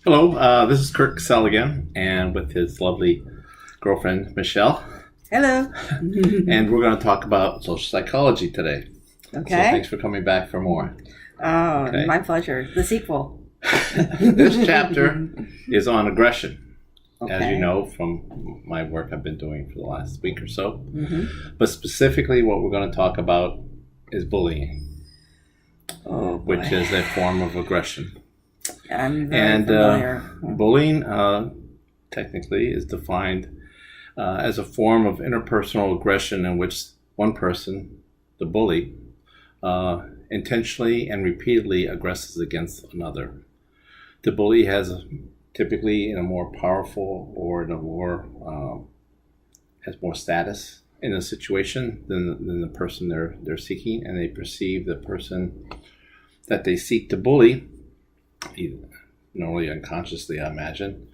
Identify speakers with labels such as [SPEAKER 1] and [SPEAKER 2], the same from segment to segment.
[SPEAKER 1] Hello, this is Curt Kusel again, and with his lovely girlfriend, Michelle.
[SPEAKER 2] Hello.
[SPEAKER 1] And we're going to talk about social psychology today.
[SPEAKER 2] Okay.
[SPEAKER 1] So thanks for coming back for more.
[SPEAKER 2] Oh,
[SPEAKER 1] Okay.
[SPEAKER 2] My pleasure. The sequel.
[SPEAKER 1] This chapter is on aggression, as
[SPEAKER 2] Okay.
[SPEAKER 1] you know from my work I've been doing for the last week or so.
[SPEAKER 2] Mm-hmm.
[SPEAKER 1] But specifically what we're going to talk about is bullying,
[SPEAKER 2] Oh, boy.
[SPEAKER 1] which is a form of aggression.
[SPEAKER 2] I'm very familiar.
[SPEAKER 1] Bullying technically is defined as a form of interpersonal aggression in which one person, the bully, intentionally and repeatedly aggresses against another. The bully has typically in a more powerful or in a more has more status in a situation than the person they're seeking, and they perceive the person that they seek to bully, normally unconsciously, I imagine,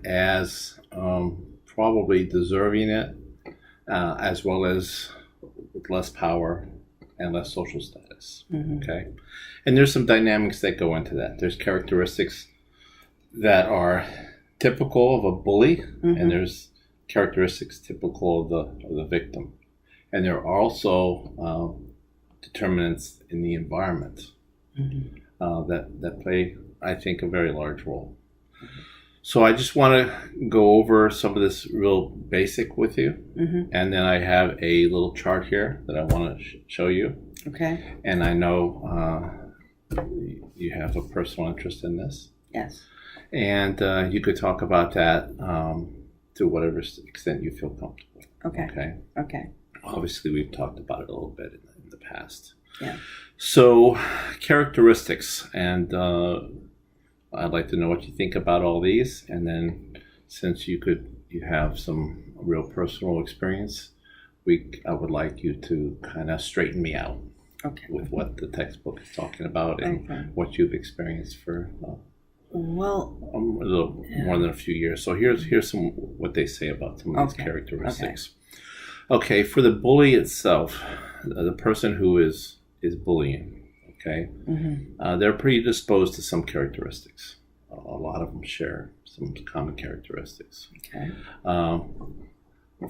[SPEAKER 1] as probably deserving it, as well as with less power and less social status.
[SPEAKER 2] Mm-hmm.
[SPEAKER 1] Okay, and there's some dynamics that go into that. There's characteristics that are typical of a bully,
[SPEAKER 2] Mm-hmm.
[SPEAKER 1] and there's characteristics typical of the victim, and there are also determinants in the environment.
[SPEAKER 2] Mm-hmm.
[SPEAKER 1] That play, I think, a very large role. So I just want to go over some of this real basic with you,
[SPEAKER 2] Mm-hmm.
[SPEAKER 1] and then I have a little chart here that I want to show you.
[SPEAKER 2] Okay.
[SPEAKER 1] And I know you have a personal interest in this,
[SPEAKER 2] Yes.
[SPEAKER 1] and you could talk about that to whatever extent you feel comfortable.
[SPEAKER 2] Okay.
[SPEAKER 1] Okay.
[SPEAKER 2] Okay.
[SPEAKER 1] Obviously, we've talked about it a little bit in the past.
[SPEAKER 2] Yeah.
[SPEAKER 1] So, characteristics, and I'd like to know what you think about all these. And then, since you have some real personal experience, I would like you to kind of straighten me out
[SPEAKER 2] Okay.
[SPEAKER 1] with what the textbook is talking about and
[SPEAKER 2] Okay.
[SPEAKER 1] what you've experienced for
[SPEAKER 2] Well,
[SPEAKER 1] a little more than a few years. So here's some what they say about some of these
[SPEAKER 2] Okay.
[SPEAKER 1] characteristics. Okay, for the bully itself, the person who is bullying, okay,
[SPEAKER 2] mm-hmm.
[SPEAKER 1] they're predisposed to some characteristics. A lot of them share some common characteristics.
[SPEAKER 2] Okay.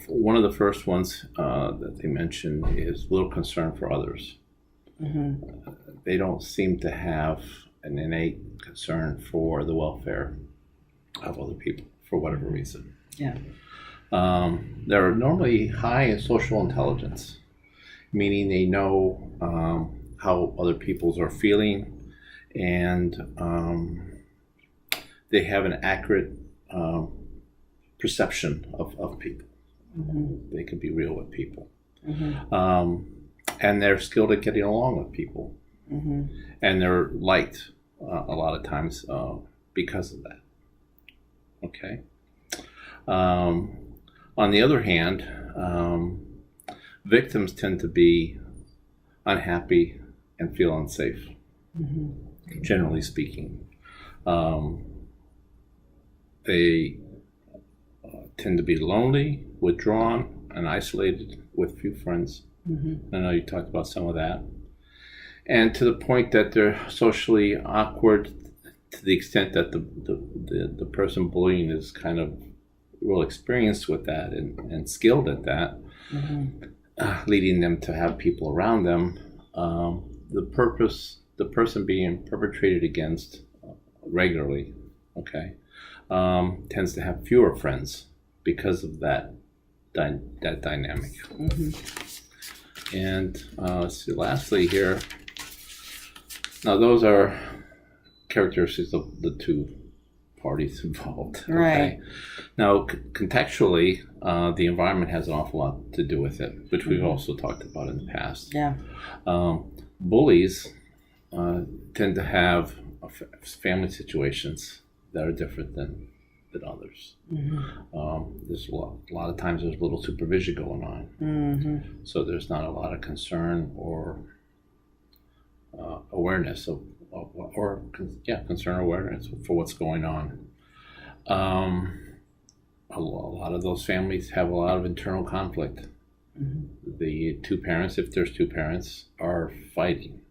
[SPEAKER 1] One of the first ones that they mention is little concern for others.
[SPEAKER 2] Mm-hmm.
[SPEAKER 1] They don't seem to have an innate concern for the welfare of other people for whatever reason.
[SPEAKER 2] Yeah.
[SPEAKER 1] They're normally high in social intelligence, meaning they know how other people's are feeling, and they have an accurate perception of people.
[SPEAKER 2] Mm-hmm.
[SPEAKER 1] They can be real with people.
[SPEAKER 2] Mm-hmm.
[SPEAKER 1] And they're skilled at getting along with people.
[SPEAKER 2] Mm-hmm.
[SPEAKER 1] And they're liked a lot of times because of that. Okay. On the other hand, victims tend to be unhappy and feel unsafe,
[SPEAKER 2] Mm-hmm.
[SPEAKER 1] generally speaking. They tend to be lonely, withdrawn, and isolated with few friends.
[SPEAKER 2] Mm-hmm.
[SPEAKER 1] I know you talked about some of that. And to the point that they're socially awkward to the extent that the person bullying is kind of real experienced with that and skilled at that,
[SPEAKER 2] Mm-hmm.
[SPEAKER 1] leading them to have people around them. The person being perpetrated against regularly, okay, tends to have fewer friends because of that dynamic.
[SPEAKER 2] Mm-hmm.
[SPEAKER 1] And let's see, lastly here, now those are characteristics of the two parties involved. Okay?
[SPEAKER 2] Right.
[SPEAKER 1] Now, contextually, the environment has an awful lot to do with it, which we've
[SPEAKER 2] Mhm.
[SPEAKER 1] also talked about in the past.
[SPEAKER 2] Yeah.
[SPEAKER 1] Bullies tend to have family situations that are different than others.
[SPEAKER 2] Mm-hmm.
[SPEAKER 1] There's a lot of times there's little supervision going on,
[SPEAKER 2] Mm-hmm.
[SPEAKER 1] so there's not a lot of concern or awareness concern or awareness for what's going on. A lot of those families have a lot of internal conflict.
[SPEAKER 2] Mm-hmm.
[SPEAKER 1] The two parents, if there's two parents, are fighting.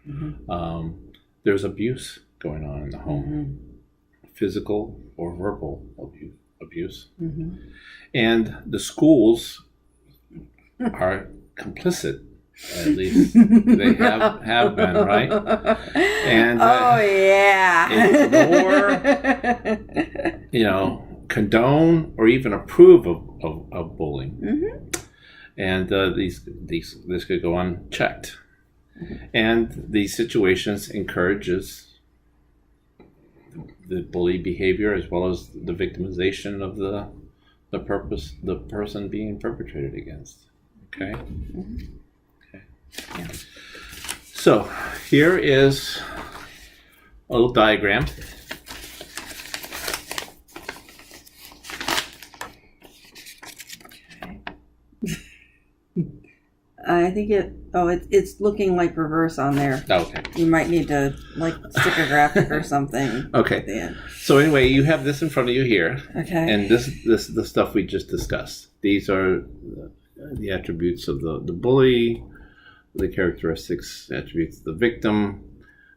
[SPEAKER 2] Mm-hmm.
[SPEAKER 1] There's abuse going on in the home. physical or verbal abuse.
[SPEAKER 2] Mm-hmm.
[SPEAKER 1] And the schools are complicit. At least they have been, right? And ignore, condone or even approve of bullying.
[SPEAKER 2] Mm-hmm.
[SPEAKER 1] And this could go unchecked. Mm-hmm. And these situations encourages the bully behavior as well as the victimization of the person being perpetrated against. Okay.
[SPEAKER 2] Mm-hmm.
[SPEAKER 1] Okay.
[SPEAKER 2] Yeah.
[SPEAKER 1] So here is a little diagram.
[SPEAKER 2] I think it's looking like reverse on there.
[SPEAKER 1] Okay.
[SPEAKER 2] You might need to stick a graphic or something.
[SPEAKER 1] Okay.
[SPEAKER 2] At the end.
[SPEAKER 1] So anyway, you have this in front of you here.
[SPEAKER 2] Okay.
[SPEAKER 1] And this the stuff we just discussed. These are the attributes of the bully, the characteristics, attributes of the victim.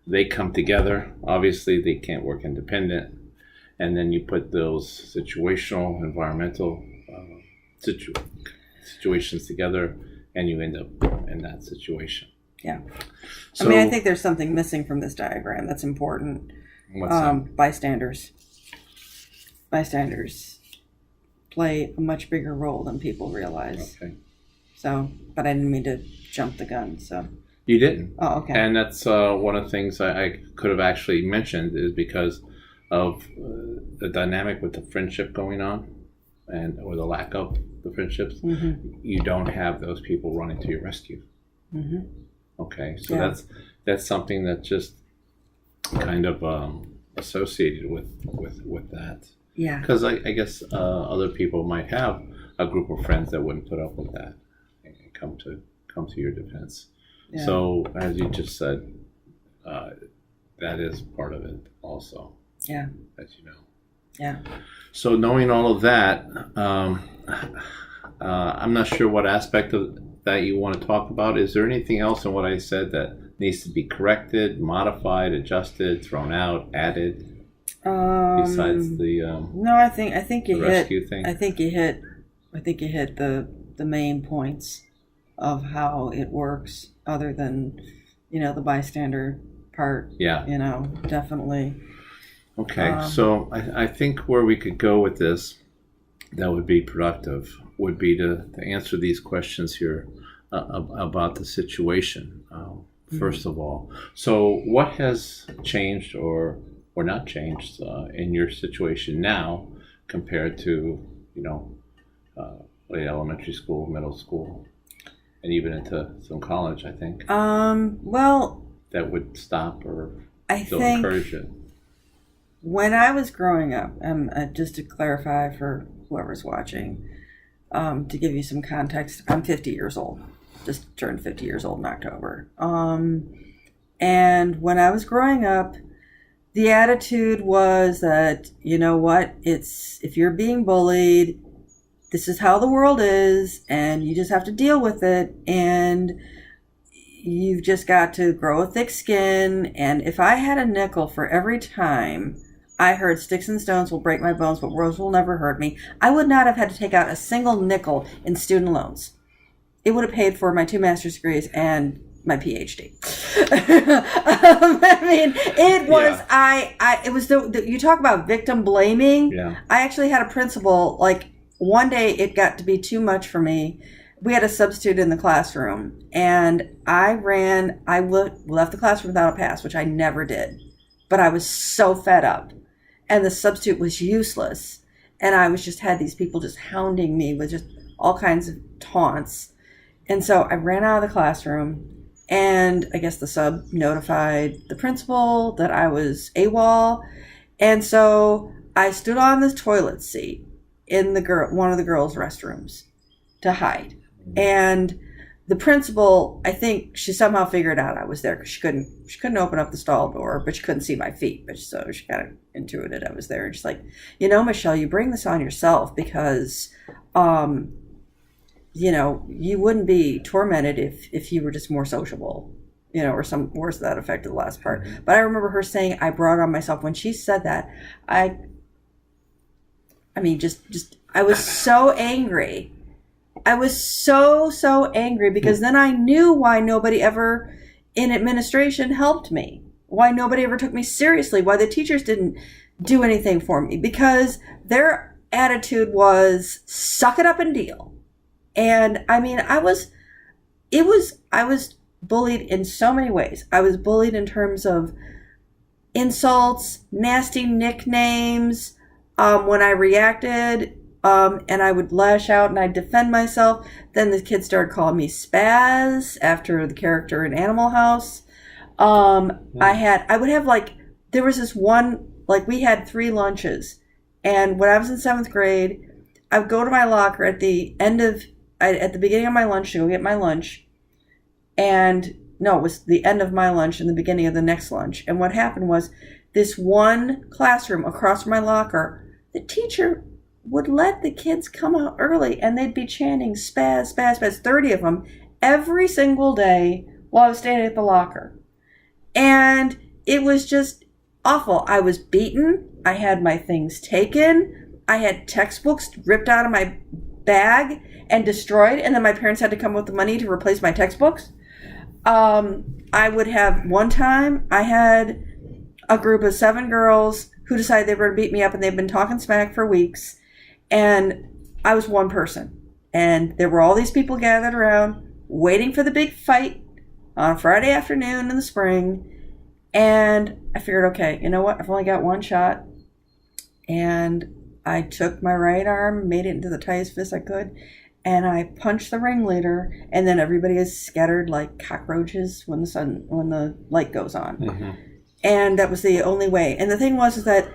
[SPEAKER 1] They come together. Obviously, they can't work independent. And then you put those situational, environmental situations together, and you end up in that situation.
[SPEAKER 2] Yeah.
[SPEAKER 1] So,
[SPEAKER 2] I think there's something missing from this diagram that's important.
[SPEAKER 1] What's that?
[SPEAKER 2] Bystanders. Bystanders play a much bigger role than people realize.
[SPEAKER 1] Okay.
[SPEAKER 2] So, but I didn't mean to jump the gun, so.
[SPEAKER 1] You didn't.
[SPEAKER 2] Oh, okay.
[SPEAKER 1] And that's one of the things I could have actually mentioned is because of the dynamic with the friendship going on or the lack of the friendships.
[SPEAKER 2] Mm-hmm.
[SPEAKER 1] You don't have those people running to your rescue.
[SPEAKER 2] Mm-hmm.
[SPEAKER 1] Okay. So that's something that just kind of associated with that.
[SPEAKER 2] Yeah.
[SPEAKER 1] Because I guess other people might have a group of friends that wouldn't put up with that and come to your defense.
[SPEAKER 2] Yeah.
[SPEAKER 1] So as you just said, that is part of it also.
[SPEAKER 2] Yeah.
[SPEAKER 1] As you know.
[SPEAKER 2] Yeah.
[SPEAKER 1] So knowing all of that, I'm not sure what aspect of that you want to talk about. Is there anything else in what I said that needs to be corrected, modified, adjusted, thrown out, added? Besides the
[SPEAKER 2] no, I think you
[SPEAKER 1] the
[SPEAKER 2] hit
[SPEAKER 1] rescue thing?
[SPEAKER 2] I think you hit the main points of how it works, other than the bystander part.
[SPEAKER 1] Yeah.
[SPEAKER 2] Definitely.
[SPEAKER 1] Okay, so I think where we could go with this that would be productive would be to answer these questions here about the situation, first of all. So what has changed or not changed in your situation now compared to, late elementary school, middle school, and even into some college, I think?
[SPEAKER 2] Well,
[SPEAKER 1] that would stop or
[SPEAKER 2] I
[SPEAKER 1] still
[SPEAKER 2] think
[SPEAKER 1] encourage it.
[SPEAKER 2] When I was growing up, just to clarify for whoever's watching, to give you some context, I'm 50 years old. Just turned 50 years old in October. And when I was growing up, the attitude was that, if you're being bullied, this is how the world is, and you just have to deal with it, and you've just got to grow a thick skin. And if I had a nickel for every time I heard sticks and stones will break my bones, but words will never hurt me, I would not have had to take out a single nickel in student loans. It would have paid for my 2 master's degrees and my PhD. It was, yeah. It was you talk about victim blaming.
[SPEAKER 1] Yeah.
[SPEAKER 2] I actually had a principal, one day it got to be too much for me. We had a substitute in the classroom, and I left the classroom without a pass, which I never did. But I was so fed up, and the substitute was useless. And I had these people just hounding me with just all kinds of taunts. And so I ran out of the classroom, and I guess the sub notified the principal that I was AWOL. And so I stood on the toilet seat in one of the girls' restrooms to hide. And the principal, I think she somehow figured out I was there because she couldn't open up the stall door, but she couldn't see my feet. But so she kind of intuited I was there. And she's like, Michelle, you bring this on yourself because, you wouldn't be tormented if you were just more sociable. or some words to that effect, the last part. But I remember her saying, I brought it on myself. When she said that, I mean, just I was so angry. I was so angry because then I knew why nobody ever in administration helped me, why nobody ever took me seriously, why the teachers didn't do anything for me, because their attitude was suck it up and deal. And I mean, I was bullied in so many ways. I was bullied in terms of insults, nasty nicknames. When I reacted, and I would lash out and I'd defend myself, then the kids started calling me Spaz after the character in Animal House. I would have there was this one, we had 3 lunches, and when I was in 7th grade, I would go to my locker at the beginning of my lunch to go get my lunch. And no, it was the end of my lunch and the beginning of the next lunch. And what happened was, this one classroom across from my locker, the teacher would let the kids come out early and they'd be chanting Spaz, Spaz, Spaz, 30 of them every single day while I was standing at the locker. And it was just awful. I was beaten. I had my things taken. I had textbooks ripped out of my bag and destroyed. And then my parents had to come up with the money to replace my textbooks. I would have, one time, I had a group of 7 girls who decided they were going to beat me up, and they've been talking smack for weeks. And I was one person. And there were all these people gathered around waiting for the big fight on a Friday afternoon in the spring. And I figured, okay, you know what? I've only got one shot. And I took my right arm, made it into the tightest fist I could, and I punched the ringleader, and then everybody is scattered like cockroaches when the light goes on. Mm-hmm. And that was the only way. And the thing was that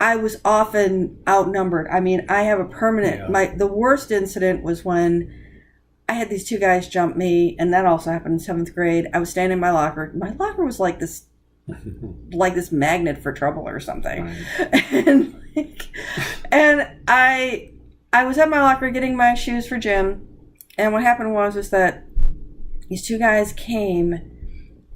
[SPEAKER 2] I was often outnumbered. I mean, I have a permanent, the worst incident was when I had these 2 guys jump me, and that also happened in 7th grade. I was standing in my locker. My locker was like this magnet for trouble or something. Right. and I was at my locker getting my shoes for gym, and what happened was that these 2 guys came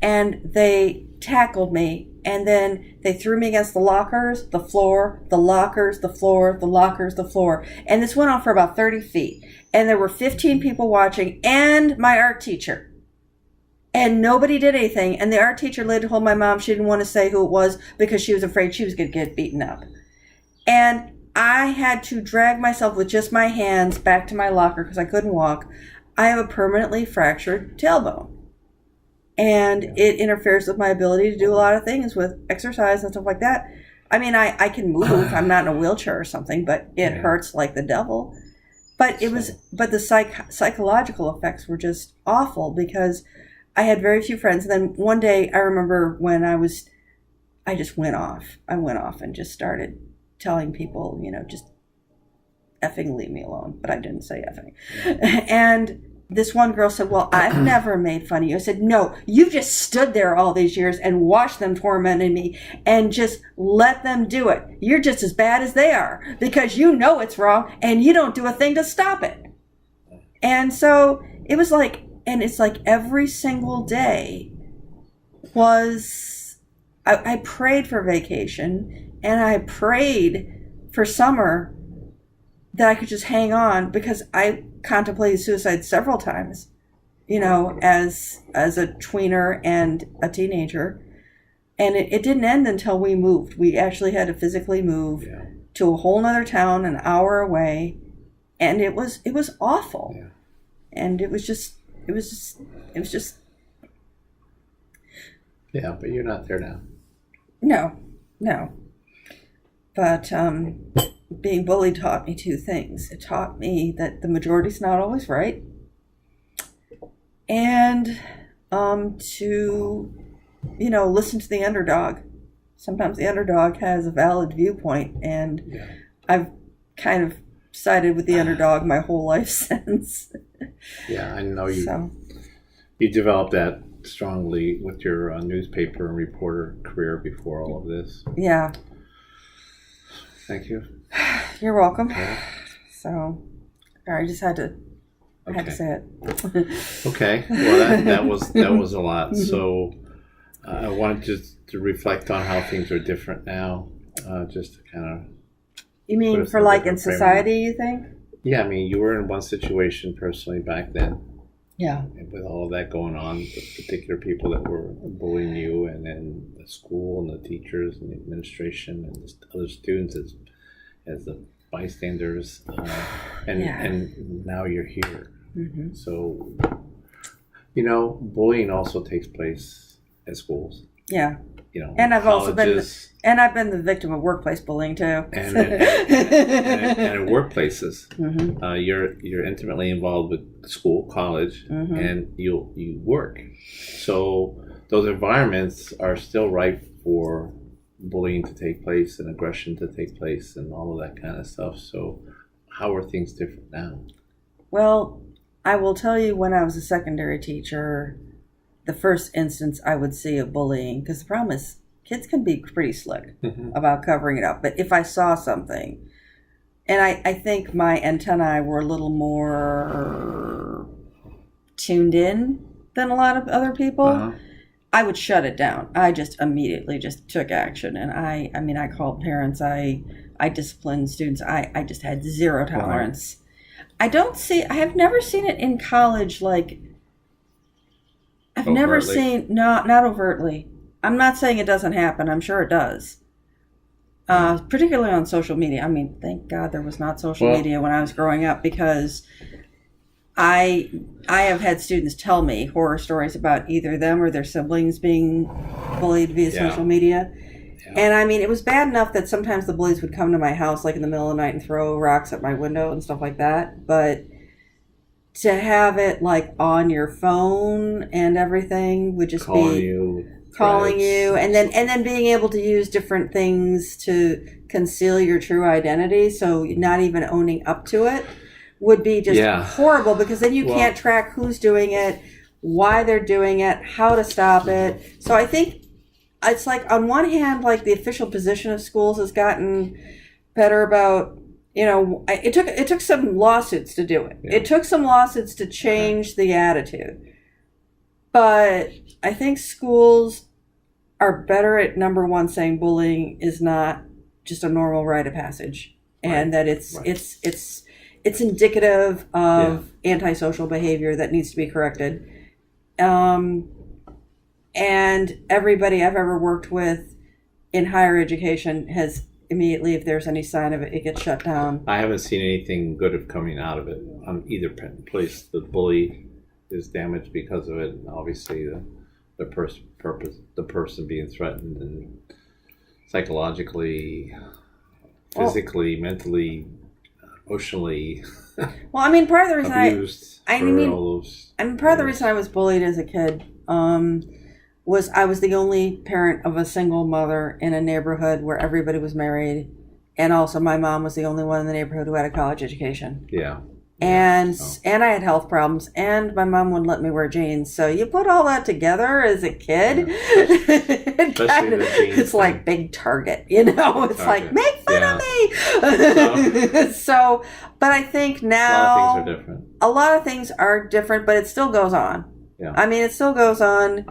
[SPEAKER 2] and they tackled me, and then they threw me against the lockers, the floor, the lockers, the floor, the lockers, the floor. And this went on for about 30 feet. And there were 15 people watching and my art teacher. And nobody did anything. And the art teacher later told my mom she didn't want to say who it was because she was afraid she was going to get beaten up. And I had to drag myself with just my hands back to my locker because I couldn't walk. I have a permanently fractured tailbone. And it interferes with my ability to do a lot of things with exercise and stuff like that. I mean, I can move. I'm not in a wheelchair or something, but it hurts like the devil. But the psychological effects were just awful because I had very few friends. And then one day I remember when I just went off. I went off and just started telling people, just effing leave me alone. But I didn't say effing. And this one girl said, well, I've never made fun of you. I said, no, you've just stood there all these years and watched them tormenting me and just let them do it. You're just as bad as they are because you know it's wrong and you don't do a thing to stop it. And so it was and it's every single day was, I prayed for vacation and I prayed for summer that I could just hang on because I contemplated suicide several times, as a tweener and a teenager. And it didn't end until we moved. We actually had to physically move to a whole nother town an hour away. And it was awful. Yeah. And it was just.
[SPEAKER 1] Yeah, but you're not there now.
[SPEAKER 2] No. But, being bullied taught me 2 things. It taught me that the majority's not always right. And to, listen to the underdog. Sometimes the underdog has a valid viewpoint, and I've kind of sided with the underdog my whole life since.
[SPEAKER 1] Yeah, I know you. You developed that strongly with your newspaper and reporter career before all of this.
[SPEAKER 2] Yeah.
[SPEAKER 1] Thank you.
[SPEAKER 2] You're welcome. Yeah. So, I just had to I had to
[SPEAKER 1] Okay.
[SPEAKER 2] say it.
[SPEAKER 1] Okay. Well, that was a lot. So I wanted just to reflect on how things are different now, just to kind of.
[SPEAKER 2] You
[SPEAKER 1] Put
[SPEAKER 2] mean
[SPEAKER 1] us
[SPEAKER 2] for
[SPEAKER 1] in a
[SPEAKER 2] like in
[SPEAKER 1] different frame of
[SPEAKER 2] society, you think?
[SPEAKER 1] Yeah, I mean, you were in one situation personally back then,
[SPEAKER 2] Yeah.
[SPEAKER 1] and with all of that going on, the particular people that were bullying you, and then the school and the teachers and the administration and the other students as the bystanders, and
[SPEAKER 2] Yeah.
[SPEAKER 1] and now you're here.
[SPEAKER 2] Hmm.
[SPEAKER 1] So, bullying also takes place at schools.
[SPEAKER 2] Yeah.
[SPEAKER 1] And
[SPEAKER 2] I've also been
[SPEAKER 1] colleges,
[SPEAKER 2] the victim of workplace bullying too.
[SPEAKER 1] and in workplaces.
[SPEAKER 2] Hmm.
[SPEAKER 1] You're intimately involved with school, college,
[SPEAKER 2] Hmm.
[SPEAKER 1] and you work. So those environments are still ripe for bullying to take place and aggression to take place and all of that kind of stuff. So how are things different now?
[SPEAKER 2] Well, I will tell you, when I was a secondary teacher, the first instance I would see of bullying, because the problem is kids can be pretty slick about covering it up. But if I saw something, and I think my antennae were a little more tuned in than a lot of other people,
[SPEAKER 1] Uh-huh.
[SPEAKER 2] I would shut it down. I just immediately just took action. And I called parents. I disciplined students. I just had zero tolerance. I have never seen it in college. Like, I've never
[SPEAKER 1] Overtly?
[SPEAKER 2] seen, not overtly. I'm not saying it doesn't happen. I'm sure it does. Particularly on social media. I mean, thank God there was not social
[SPEAKER 1] Well-
[SPEAKER 2] media when I was growing up, because I have had students tell me horror stories about either them or their siblings being bullied via
[SPEAKER 1] Yeah.
[SPEAKER 2] social media.
[SPEAKER 1] Yeah.
[SPEAKER 2] And I mean, it was bad enough that sometimes the bullies would come to my house like in the middle of the night and throw rocks at my window and stuff like that. But to have it like on your phone and everything would just
[SPEAKER 1] calling
[SPEAKER 2] be
[SPEAKER 1] you,
[SPEAKER 2] calling
[SPEAKER 1] threats.
[SPEAKER 2] you, and then being able to use different things to conceal your true identity, so not even owning up to it would be just
[SPEAKER 1] Yeah.
[SPEAKER 2] horrible, because then you
[SPEAKER 1] Well-
[SPEAKER 2] can't track who's doing it, why they're doing it, how to stop it. So I think it's like, on one hand, like, the official position of schools has gotten better about, it took some lawsuits to do it.
[SPEAKER 1] Yeah.
[SPEAKER 2] It took some lawsuits to change the attitude. But I think schools are better at, number one, saying bullying is not just a normal rite of passage, and that it's indicative of antisocial behavior that needs to be corrected. And everybody I've ever worked with in higher education has immediately, if there's any sign of it, it gets shut down.
[SPEAKER 1] I haven't seen anything good of coming out of it on either place. The bully is damaged because of it, and obviously the person being threatened and psychologically, physically, mentally, emotionally
[SPEAKER 2] Well, I mean, part of the reason
[SPEAKER 1] abused
[SPEAKER 2] I
[SPEAKER 1] for
[SPEAKER 2] mean,
[SPEAKER 1] all those.
[SPEAKER 2] part of the reason I was bullied as a kid was I was the only parent of a single mother in a neighborhood where everybody was married, and also my mom was the only one in the neighborhood who had a college education.
[SPEAKER 1] Yeah.
[SPEAKER 2] And
[SPEAKER 1] Oh.
[SPEAKER 2] and I had health problems, and my mom wouldn't let me wear jeans. So you put all that together as a kid,
[SPEAKER 1] Especially the jeans
[SPEAKER 2] it's like
[SPEAKER 1] thing.
[SPEAKER 2] big Target, It's
[SPEAKER 1] Target.
[SPEAKER 2] like, make fun
[SPEAKER 1] Yeah.
[SPEAKER 2] of me. So, but I think
[SPEAKER 1] A
[SPEAKER 2] now
[SPEAKER 1] lot of things are different.
[SPEAKER 2] a lot of things are different, but it still goes on.
[SPEAKER 1] Yeah.
[SPEAKER 2] I mean, it still goes on.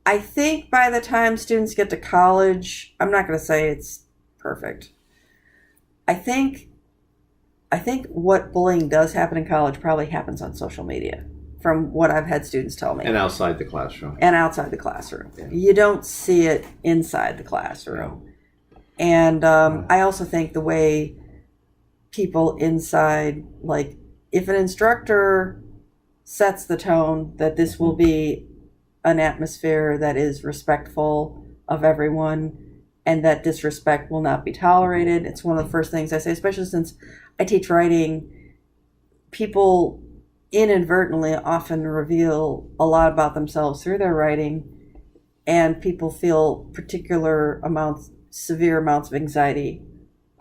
[SPEAKER 2] I think by the time students get to college, I'm not going to say it's perfect. I think what bullying does happen in college probably happens on social media, from what I've had students tell me.
[SPEAKER 1] And outside the classroom.
[SPEAKER 2] And outside the classroom.
[SPEAKER 1] Yeah.
[SPEAKER 2] You don't see it inside the classroom. And I also think the way people inside, like, if an instructor sets the tone that this will be an atmosphere that is respectful of everyone and that disrespect will not be tolerated, it's one of the first things I say, especially since I teach writing. People inadvertently often reveal a lot about themselves through their writing, and people feel severe amounts of anxiety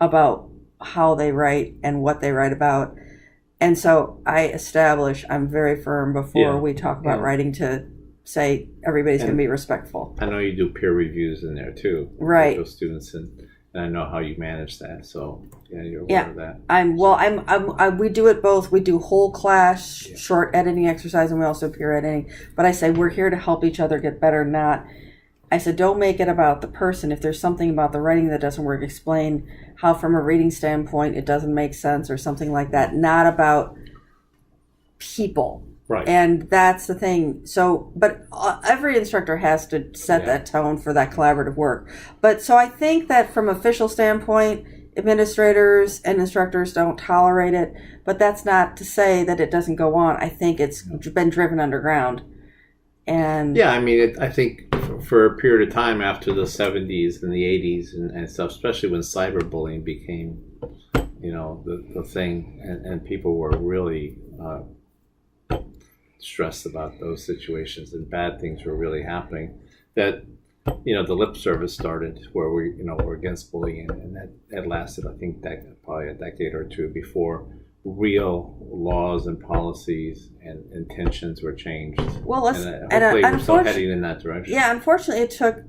[SPEAKER 2] about how they write and what they write about. And so I'm very firm before we talk about writing to say everybody's going to be respectful.
[SPEAKER 1] I know you do peer reviews in there too.
[SPEAKER 2] Right.
[SPEAKER 1] With those students, and and I know how you manage that. So yeah, you're aware of that.
[SPEAKER 2] We do it both. We do whole class short editing exercise, and we also peer editing. But I say we're here to help each other get better. I said don't make it about the person. If there's something about the writing that doesn't work, explain how from a reading standpoint it doesn't make sense or something like that. Not about people.
[SPEAKER 1] Right.
[SPEAKER 2] And that's the thing. So, but every instructor has to set that tone for that collaborative work. But so I think that from official standpoint, administrators and instructors don't tolerate it. But that's not to say that it doesn't go on. I think it's been driven underground. And
[SPEAKER 1] yeah, I mean, I think for a period of time after the 70s and the 80s and stuff, especially when cyberbullying became, the thing, and people were really stressed about those situations and bad things were really happening, that the lip service started where we're against bullying, and that lasted, I think, probably a decade or two before real laws and policies and intentions were changed.
[SPEAKER 2] Well,
[SPEAKER 1] hopefully we're still heading in that direction.
[SPEAKER 2] Yeah, unfortunately it took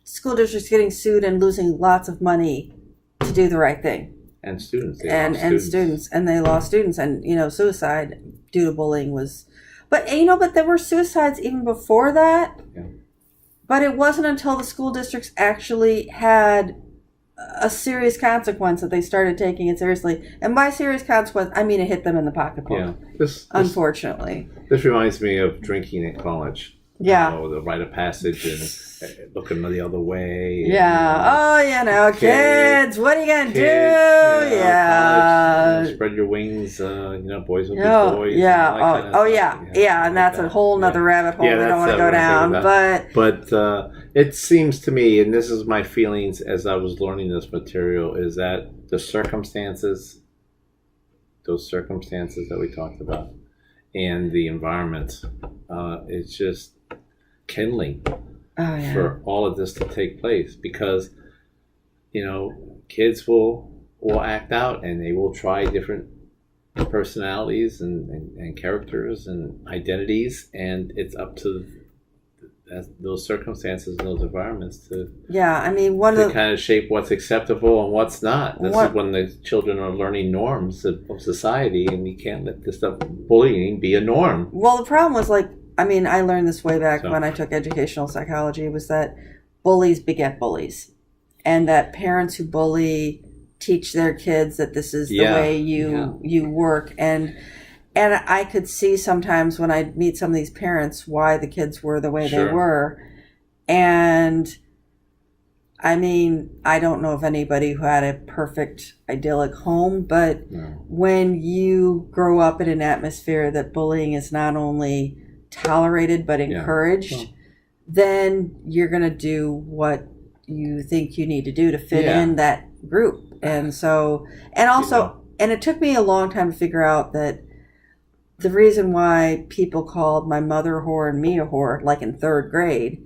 [SPEAKER 2] school districts getting sued and losing lots of money to do the right thing.
[SPEAKER 1] And students. They
[SPEAKER 2] lost students, and suicide due to bullying was. But there were suicides even before that.
[SPEAKER 1] Yeah. But
[SPEAKER 2] it wasn't until the school districts actually had a serious consequence that they started taking it seriously. And by serious consequence, I mean it hit them in the pocketbook.
[SPEAKER 1] Yeah.
[SPEAKER 2] Unfortunately.
[SPEAKER 1] This reminds me of drinking in college.
[SPEAKER 2] Yeah.
[SPEAKER 1] The rite of passage and looking the other way.
[SPEAKER 2] Yeah. Kids, what are you going to do?
[SPEAKER 1] College, spread your wings, boys will be boys.
[SPEAKER 2] Yeah. And that's a whole nother rabbit hole we don't want to go down.
[SPEAKER 1] But it seems to me, and this is my feelings as I was learning this material, is that the circumstances, those circumstances that we talked about, and the environment, it's just kindling for all of this to take place, because kids will act out and they will try different personalities and characters and identities, and it's up to those circumstances and those environments to kind of shape what's acceptable and what's not. This is when the children are learning norms of society, and you can't let this stuff, bullying, be a norm.
[SPEAKER 2] Well, the problem was I learned this way back when I took educational psychology, was that bullies beget bullies, and that parents who bully teach their kids that this is the way you work. And I could see sometimes when I meet some of these parents why the kids were the way they were. And I don't know of anybody who had a perfect, idyllic home, but when you grow up in an atmosphere that bullying is not only tolerated but encouraged, then you're going to do what you think you need to do to fit in that group. And so, and it took me a long time to figure out that the reason why people called my mother a whore and me a whore, like in third grade,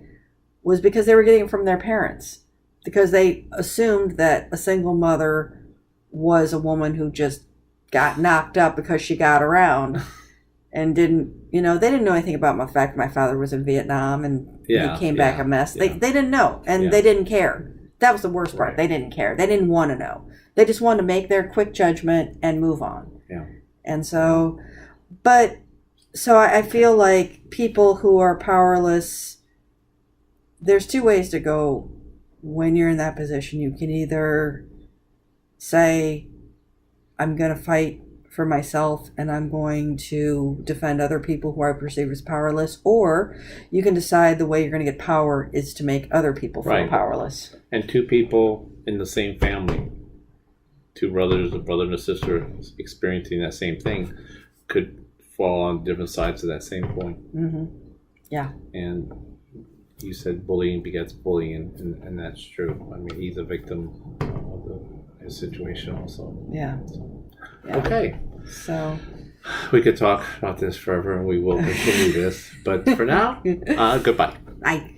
[SPEAKER 2] was because they were getting it from their parents. Because they assumed that a single mother was a woman who just got knocked up because she got around and didn't, they didn't know anything about the fact my father was in Vietnam and he came back a mess. They didn't know, and they didn't care. That was the worst part. They didn't care. They didn't want to know. They just wanted to make their quick judgment and move on.
[SPEAKER 1] Yeah.
[SPEAKER 2] And so, I feel like people who are powerless, there's two ways to go when you're in that position. You can either say, I'm going to fight for myself and I'm going to defend other people who I perceive as powerless, or you can decide the way you're going to get power is to make other people feel powerless.
[SPEAKER 1] And two people in the same family, two brothers, a brother and a sister experiencing that same thing, could fall on different sides of that same coin.
[SPEAKER 2] Mm-hmm. Yeah.
[SPEAKER 1] And you said bullying begets bullying, and that's true. He's a victim of his situation also.
[SPEAKER 2] Yeah.
[SPEAKER 1] Okay.
[SPEAKER 2] So
[SPEAKER 1] we could talk about this forever, and we will continue this. But for now, goodbye.
[SPEAKER 2] Bye.